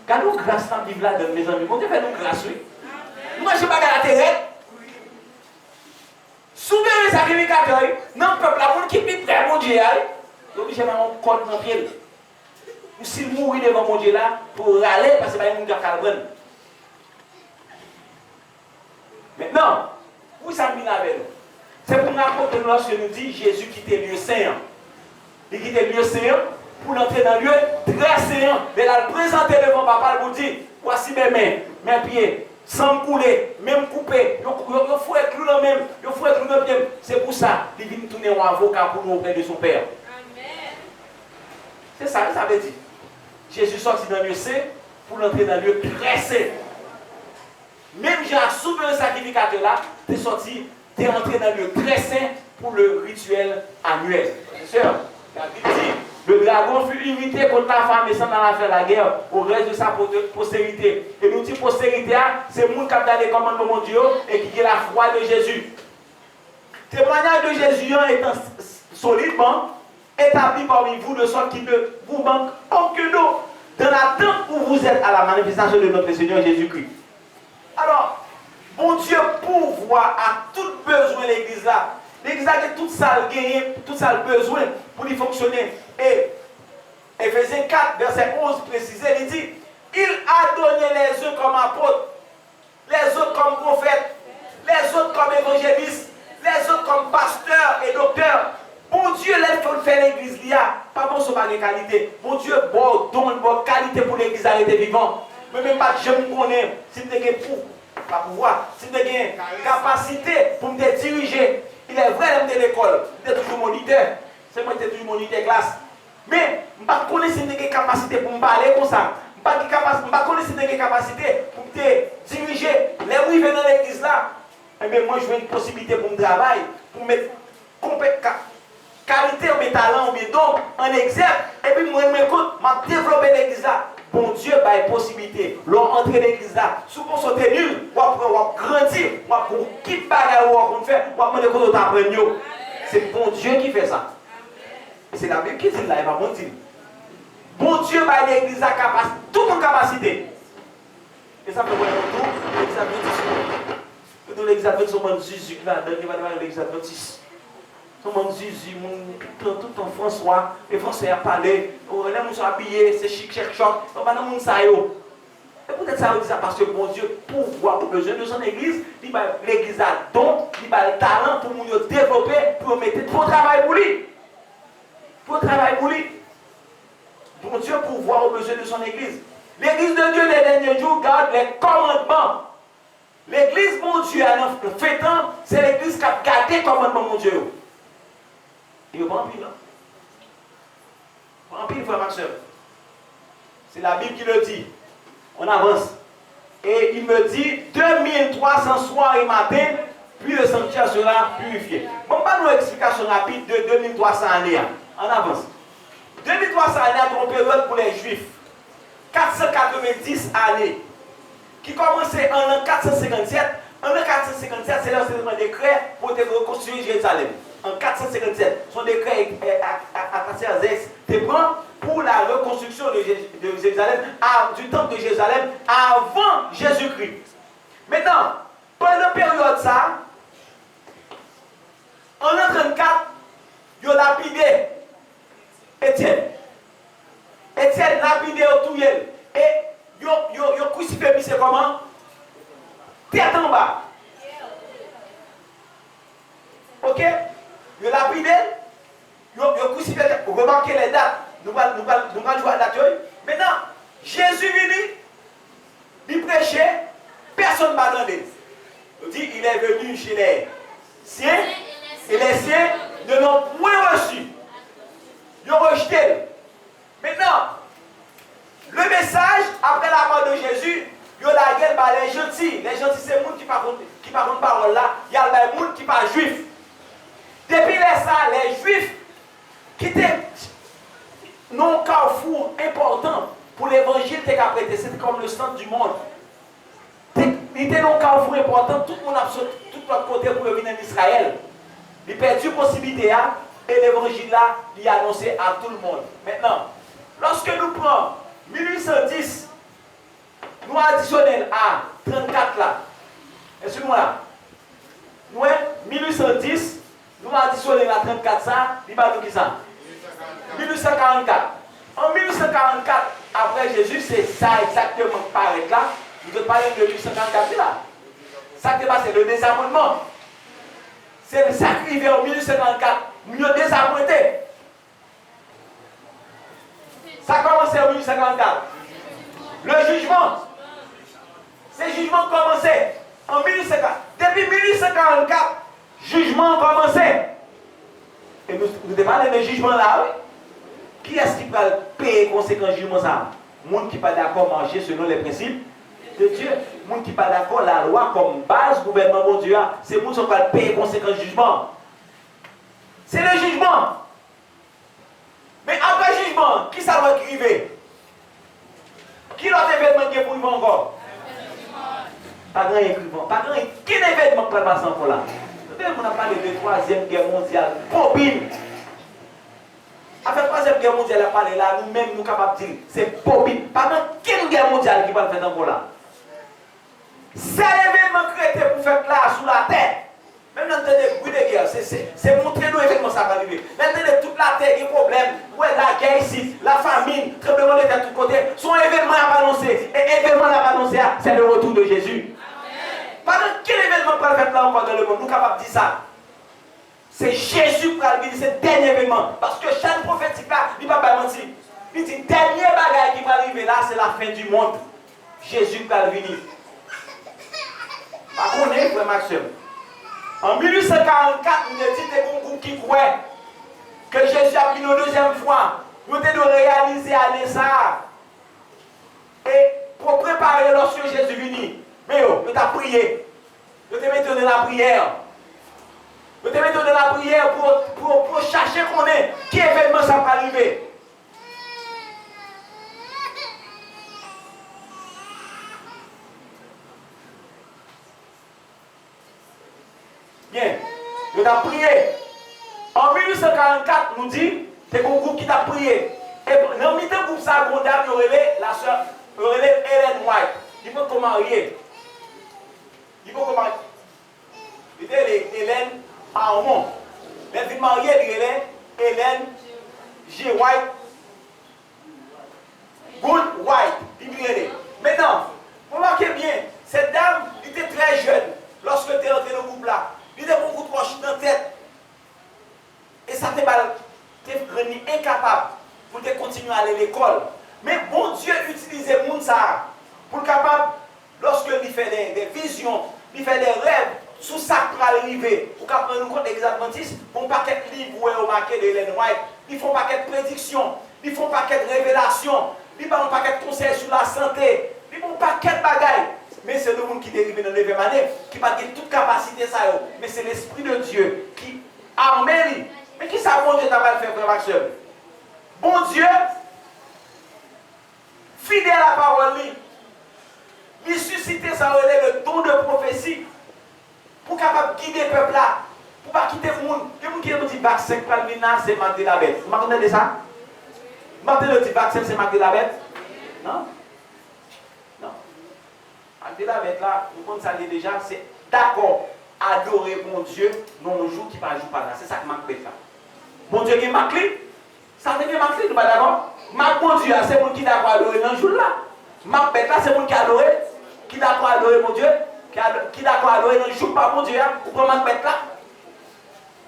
Gardons grâce dans la Bible là, mes amis. Mon Dieu fait nous grâce, oui. Moi, je ne sais pas la terre. Souvent, les sacrificateurs, non, le peuple, la monde qui est prêt à mon Dieu, il est obligé de mettre un corps dans le pied. Ou s'il mourit devant mon Dieu là, pour râler parce qu'il y a un monde qui a calme. Maintenant, où ça vient avec nous? C'est pour nous apporter lorsque nous dit Jésus quittait le lieu saint. Il quittait le lieu saint pour entrer dans le lieu très saint. Mais là, le présenter devant papa, il vous dit voici mes mains, mes pieds, sans couler, même couper. Il faut être clou dans même, il faut être clou dans même. C'est pour ça qu'il vient tourner un avocat pour nous auprès de son Père. Amen. C'est ça que ça veut dire. Jésus sorti dans le lieu saint pour entrer dans le lieu très saint. Même j'ai souverain sacrificateur là, tu es sorti, tu es entré dans le lieu très saint pour le rituel annuel. C'est sûr. La Bible dit, le dragon fut irrité contre la femme et s'en alla faire la guerre au reste de sa postérité. Et nous dit postérité, c'est le monde qui a donné les commandements de Dieu et qui est la foi de Jésus. Le témoignage de Jésus étant solidement établi parmi vous de sorte qu'il ne vous manque aucun eau dans l'attente où vous êtes à la manifestation de notre Seigneur Jésus-Christ. Alors, bon Dieu pourvoit à tout besoin de l'église là. L'église a tout ça gagné, tout ça besoin pour y fonctionner. Et Éphésiens 4, verset 11 précisé, il dit, il a donné les uns comme apôtres, les autres comme prophètes, les autres comme évangélistes, les autres comme pasteurs et docteurs. Bon Dieu, il faut faire l'église là, pas bon sur les qualités. Bon Dieu, bon don, bonne qualité pour l'église à être vivant. Mais même pas je me connais, si je n'ai pas pouvoir, si je n'ai capacité pour me diriger. Il est vrai, je suis à l'école, je suis toujours moniteur. C'est moi qui suis toujours moniteur classe. Mais je ne connais pas si j'ai capacité pour me parler comme ça. Je ne connais pas si j'ai capacité pour me diriger. Les où ils viennent dans l'église là, eh bien, moi je veux une possibilité pour me travailler, pour mettre qualité ou mes talents ou mes dons en exergue. Et puis moi, je développer l'église là. Bon Dieu, bah, une possibilité. L'on entre l'église là, souvent sont nul, ou grandir, ou qui bagarre ou faire, ou demander qu'on t'apprenne. C'est bon Dieu qui fait ça. Et c'est la Bible qui dit là, il va mentir. Bon Dieu, bah, l'église a capacité, toute une capacité. Et ça fait quoi tout l'église adventiste. Tout l'église adventiste, on demande Jésus là, il va devoir l'église adventiste. Tout le monde Jésus, tout en François, les Français à parler, les gens sont habillés, c'est chic, chic, choc, on va dans le monde ça. Et peut-être ça veut dire ça parce que bon Dieu, pour voir le besoin de son église, l'église a don, il a le talent pour nous développer, pour mettre pour travail pour lui. Pour travail pour lui. Bon Dieu, pour voir le besoin de son église. L'église de Dieu, les derniers jours, garde les commandements. L'église, mon Dieu, à notre fêtant, c'est l'église qui a gardé les commandements, mon Dieu. Il n'y a pas en pile, hein? Pas en pile, frère, ma soeur. C'est la Bible qui le dit. On avance. Et il me dit 2300 soirs et matin, puis le sanctuaire sera purifié. Bon, pas une explication rapide de 2300 années. On avance. 2300 années est une période pour les Juifs. 490 années. Qui commençait en l'an 457. En l'an 457, c'est l'enseignement décret pour reconstruire Jérusalem. en 457. Son décret Artaxerxès te prend pour la reconstruction de Jérusalem, du temple de Jérusalem avant Jésus-Christ. Maintenant, pendant la période ça, en l'an 34, il a lapidé Étienne. Étienne lapidé autour d'elle. Et il a crucifié, c'est comment? Tête en bas. Ok? Il a lapidé, il a crucifié. Remarquez les dates. Nous allons jouer à la date. Maintenant, Jésus venu, il prêchait, personne ne m'a demandé. Il dit, il est venu chez les siens, et les siens ne l'ont point reçu. Ils ont rejeté. Maintenant, le message, après la mort de Jésus, il y a la guerre par les gentils. Les gentils, c'est les gens qui ne parlent pas parole là. Il y a les gens qui ne parlent pas juifs. Depuis les juifs qui étaient non carrefour important pour l'évangile qui a prêté, c'était comme le centre du monde. Il était non carrefour important, tout le monde a tout l'autre côté pour venir en Israël. Il a perdu la possibilité et l'évangile là, il a annoncé à tout le monde. Maintenant, lorsque nous prenons 1810, nous additionnons à 34 là. Excusez-moi là. Nous, 1810, nous additionnons à 34 ça, il va nous dire ça. 1844. En 1844, après Jésus, c'est ça exactement qui paraît là. Vous êtes parlé de 1844 là. Ça qui est passé, le désabonnement. C'est le sacrifice en 1854. Nous avons désappointé. Ça a commencé en 1854. Le jugement. Ces jugements ont commencé en 1854. Depuis 1844, jugement a commencé. Et nous devons parler de jugement là, oui. Qui est-ce qui va payer les conséquences du jugement ça? Les gens qui ne sont pas d'accord marcher selon les principes de Dieu. Les gens qui ne sont pas d'accord la loi comme base gouvernement de Dieu. C'est les gens qui vont payer les conséquences du jugement. C'est le jugement. Mais après le jugement, qui ça va arriver? Qui l'autre événement qui est pour lui encore? Pas grand écrivain. Pas grand. Quel événement qui va passer encore là? On a parlé de la 3e guerre mondiale. Bobine. Après la 3e guerre mondiale, a parlé là, nous-mêmes, nous sommes capables de dire, c'est Bobine. Pendant quelle guerre mondiale qui va le faire encore là? C'est l'événement créé pour faire là, sous la terre. Même dans le bruit de guerre, c'est montrer nous événements ça va arriver. Maintenant, toute la terre, il y a des problèmes. Ouais, la guerre ici, la famine, tremblement de terre de tous côtés. Son événement à annoncer. Et événement à annoncer, c'est le retour de Jésus. Pendant quel événement pour le faire là encore dans le monde? Nous sommes capables de dire ça. C'est Jésus qui va venir, c'est le dernier événement. Parce que chaque prophétique là, il ne va pas mentir. Il dit, dernier bagage qui va arriver là, c'est la fin du monde. Jésus va venir. Par contre, frère Maxime, en 1844, nous avons dit que des groupe qui croient que Jésus a venu une deuxième fois. Nous devons réaliser à ça. Et pour préparer lorsque Jésus venu. Mais nous avons prié. Nous devons mettre de la prière. Nous devons mettre de la prière pour chercher qu'on est. Quel événement ça va arriver? Bien, nous avons prié. En 1844, nous dit, c'est un groupe qui t'a prié. Et dans le groupe ça, il y aurait la soeur, il y aurait Hélène White. Il faut qu'on marie. Il faut qu'on marie. Il y a Hélène Armand. Elle vient marier Hélène G. White. Good White. Il est. Maintenant, remarquez bien, cette dame était très jeune lorsque elle est entrée dans le groupe là. Il avait beaucoup de roches dans la tête. Et ça t'a rendu incapable pour continuer à aller à l'école. Mais bon Dieu utilisait le monde ça pour capable, lorsqu'il fait des visions, il fait des rêves, sous ça pour arriver, pour qu'on prenne compte des adventistes, pour un paquet de livres où est marqué de Hélène White, ils font un paquet de prédictions, ils font un paquet de révélations, ils font un paquet de conseils sur la santé, ils font un paquet de bagailles. Mais c'est le monde qui dérive dans le 9e année, qui n'a pas toute capacité ça. Mais c'est l'Esprit de Dieu qui arme. Mais qui ça, bon Dieu, t'a mal fait, frère Maxime? Bon Dieu, fidèle à la parole, il suscite ça, le don de prophétie, pour capable guider le peuple là, Pour ne pas quitter le monde. Il y a des gens qui disent vaccin, c'est marque de la bête. Vous m'entendez ça? Marque de la vaccin, c'est marque de la bête? Non? Non. Marque de la bête là, nous comptons ça déjà, c'est d'accord, adorer mon Dieu, non un jour qui ne joue pas là. C'est ça que marque bête là. Mon Dieu qui est marqué, ça veut dire marqué, nous pas d'accord? Marque mon Dieu, c'est mon qui d'accord adorer dans le jour là. Marque bête là, c'est mon qui adore, qui d'accord adorer mon Dieu, qui d'accord adorer dans le jour pas mon Dieu, ou pas marque bête là.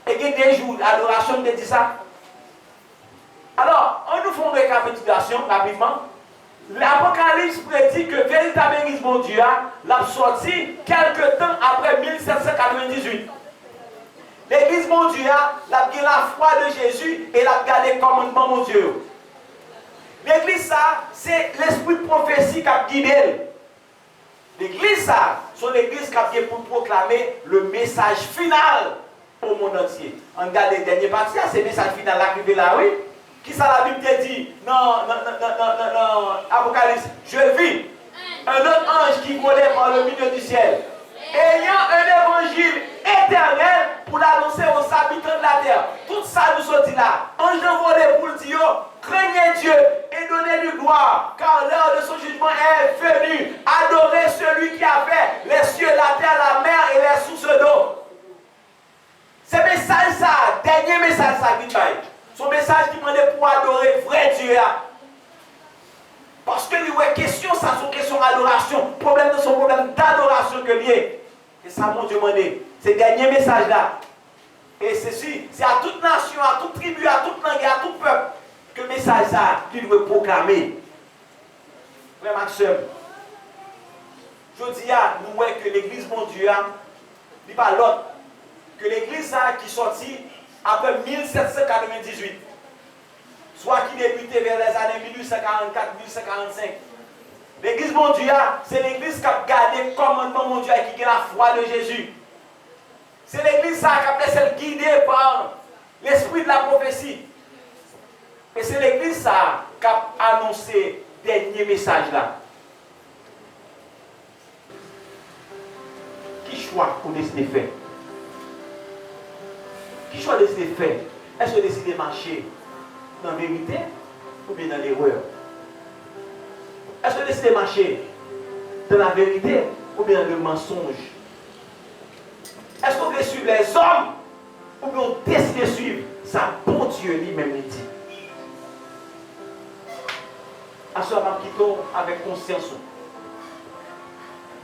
Et il y a des jours d'adoration, on dit ça. Alors, on nous fait une récapitulation rapidement. L'Apocalypse prédit que véritable Église mon Dieu l'a sorti quelque temps après 1798. L'Église mon Dieu l'a gardé la foi de Jésus et l'a gardé le commandement mon Dieu. L'Église ça, c'est l'esprit de prophétie qui a guidé. L'Église ça, c'est l'Église qui a bien pour proclamer le message final au monde entier. On regarde les derniers parties, c'est le message final arrivé là, oui. Qui ça la Bible te dit? Non, Apocalypse. Je vis un autre ange qui volait par le milieu du ciel, ayant un évangile éternel pour l'annoncer aux habitants de la terre. Tout ça nous sortit là. Ange de volé pour le dire, craignez Dieu et donnez-lui gloire, car l'heure de son jugement est venue. Adorez celui qui a fait les cieux, la terre, la mer et les sources d'eau. Ce message ça, dernier message ça, son message qui demandait pour adorer vrai Dieu. Parce que il y a question, ça sont questions d'adoration. Problème de son problème d'adoration que lié. Et ça, mon Dieu demandé. C'est le dernier message là. Et ceci, c'est à toute nation, à toute tribu, à toute langue, à tout peuple que le message ça, qu'il doit proclamer. Frère Maxime, je dis à nous que l'église, mon Dieu, n'est pas l'autre. Que l'église qui est sortie après 1798, soit qui débutait vers les années 1844-1845. L'église mon Dieu, c'est l'église qui a gardé le commandement mon Dieu et qui a la foi de Jésus. C'est l'église qui a été guidée par l'esprit de la prophétie. Et c'est l'église qui a annoncé le dernier message là. Qui choix pour décider de faire? Qui choix décider de faire? Est-ce que décider de marcher dans la vérité ou bien dans l'erreur? Est-ce que décider de marcher dans la vérité ou bien dans le mensonge? Est-ce qu'on veut suivre les hommes ou bien on décide de suivre sa bon Dieu lui-même dit? À ce moment, je avec conscience.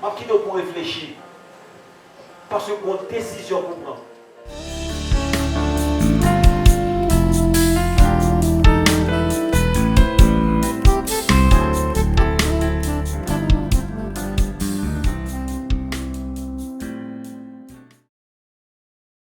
Je pour réfléchir. Parce que une décision pour prendre.